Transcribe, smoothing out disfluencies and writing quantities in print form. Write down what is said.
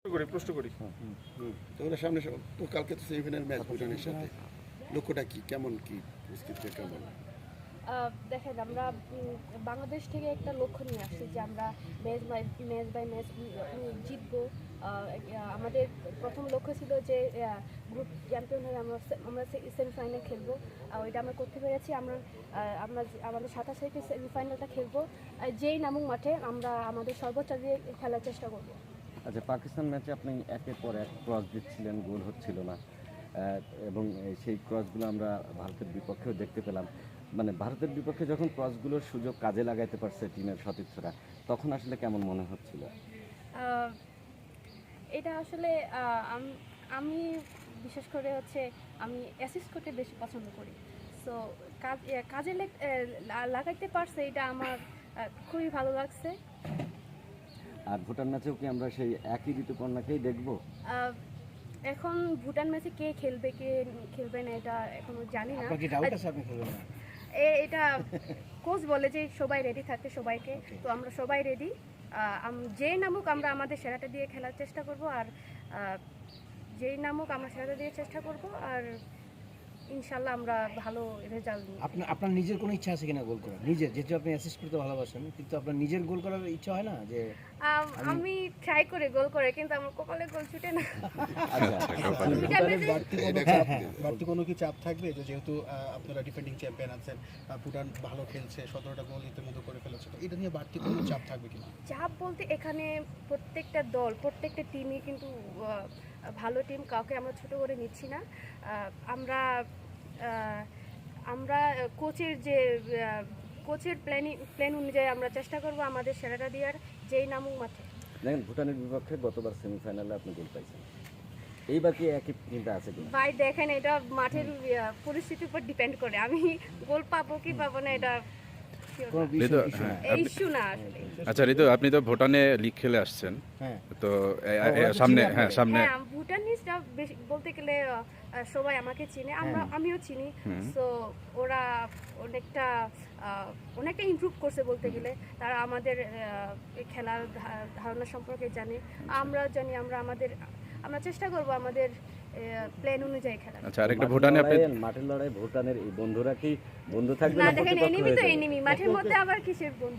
প্রশ্ন করি তোমরা সামনে তো কালকে তো সেমিফাইনাল ম্যাচ ভুটানের সাথে লক্ষ্যটা কি কেমন কি প্রস্তুতিটা কেমন? দেখেন আমরা বাংলাদেশ থেকে একটা লক্ষ্য নিয়ে আসছি যে আমরা ম্যাচ বাই ম্যাচ জিতবো। আমাদের প্রথম লক্ষ্য ছিল যে গ্রুপ চ্যাম্পিয়ন হয়ে আমরা সেমিফাইনাল খেলবো। ওইটা আমরা করতে পেরেছি। আমরা আমাদের 27 তারিখে সেমিফাইনালটা খেলবো। যেই নামুক মাঠে আমরা আমাদের সর্বোচ্চ দিয়ে খেলার চেষ্টা করবো। আচ্ছা, পাকিস্তান ম্যাচে আপনি একের পর এক ক্রস দিচ্ছিলেন, গোল হচ্ছিল না, এবং সেই ক্রসগুলো আমরা ভারতের বিপক্ষেও দেখতে পেলাম। মানে ভারতের বিপক্ষে যখন ক্রসগুলোর সুযোগ কাজে লাগাইতে পারছে টিমের সতীর্থরা, তখন আসলে কেমন মনে হচ্ছিল? এটা আসলে আমি বিশেষ করে আমি অ্যাসিস্ট করতে বেশি পছন্দ করি। সো কাজে লাগাইতে পারছে, এটা আমার খুবই ভালো লাগছে। আর ভুটান ম্যাচেও কি আমরা সেই একই ঋতুপর্ণাকেই দেখবো? এখন ভুটান ম্যাচে কে খেলবে না এটা এখনো জানি না। এটা কোচ বলে যে সবাই রেডি থাকতে সবাইকে, তো আমরা সবাই রেডি। যে নামুক আমরা আমাদের সেরাটা দিয়ে খেলার চেষ্টা করব, আর যেই নামুক আমরা সেরাটা দিয়ে চেষ্টা করব, আর ইনশাল্লাহ আমরা ভালো রেজাল্ট নিই। আপনার নিজের কোনো ইচ্ছা আছে কিনা গোল করার? নিজের, যেহেতু আপনি অ্যাসিস্ট করতে ভালোবাসেন, কিন্তু আপনার নিজের গোল করার ইচ্ছা হয় না? যে আমি ট্রাই করে গোল করে, কিন্তু আমার কপালে গোল ছুটে না। বাড়তি কোনো কি চাপ থাকবে যেহেতু আপনারা ডিফেন্ডিং চ্যাম্পিয়ন আছেন, ভুটান ভালো খেলছে, 17টা গোল ইতিমধ্যে করে ফেলেছে, তো এটা নিয়ে বাড়তি কোনো চাপ থাকবে কিনা? চাপ বলতে এখানে প্রত্যেকটা দল, প্রত্যেকটা টিমই কিন্তু ভালো টিম, কাউকে আমরা ছোট করে নিচ্ছি না। আমরা কোচের প্ল্যান অনুযায়ী আমরা চেষ্টা করব আমাদের সেরাটা দেওয়ার, যেই নামুক মাঠে। দেখেন, ভুটানের বিপক্ষে গতবার সেমিফাইনালে আপনি গোল পাইছেন, এইবার কি একই চিন্তা আছে কিনা? ভাই দেখেন, এটা মাঠের পরিস্থিতির উপর ডিপেন্ড করে। আমি গোল পাবো কি পাবো না এটা ইস্যু না আসলে। আচ্ছা ঋতু, আপনি তো ভুটানে লিগ খেলে আসছেন, তো সামনে ভুটানিজরা বলতে গেলে সবাই আমাকে চিনে, আমিও চিনি। সো ওরা অনেকটা ইমপ্রুভ করছে বলতে গেলে। তারা আমাদের খেলার ধারণা সম্পর্কে জানে, আমরাও জানি। আমরা চেষ্টা করবো আমাদের প্ল্যান অনুযায়ী খেলা। আচ্ছা, আরেকটা ভুটানে মাঠের লড়াই ভুটানের এই বন্ধুরা কি বন্ধু থাকবে না? না? দেখেন, এনিমি তো এনিমি, মাঠের মধ্যে আবার কিসের বন্ধু?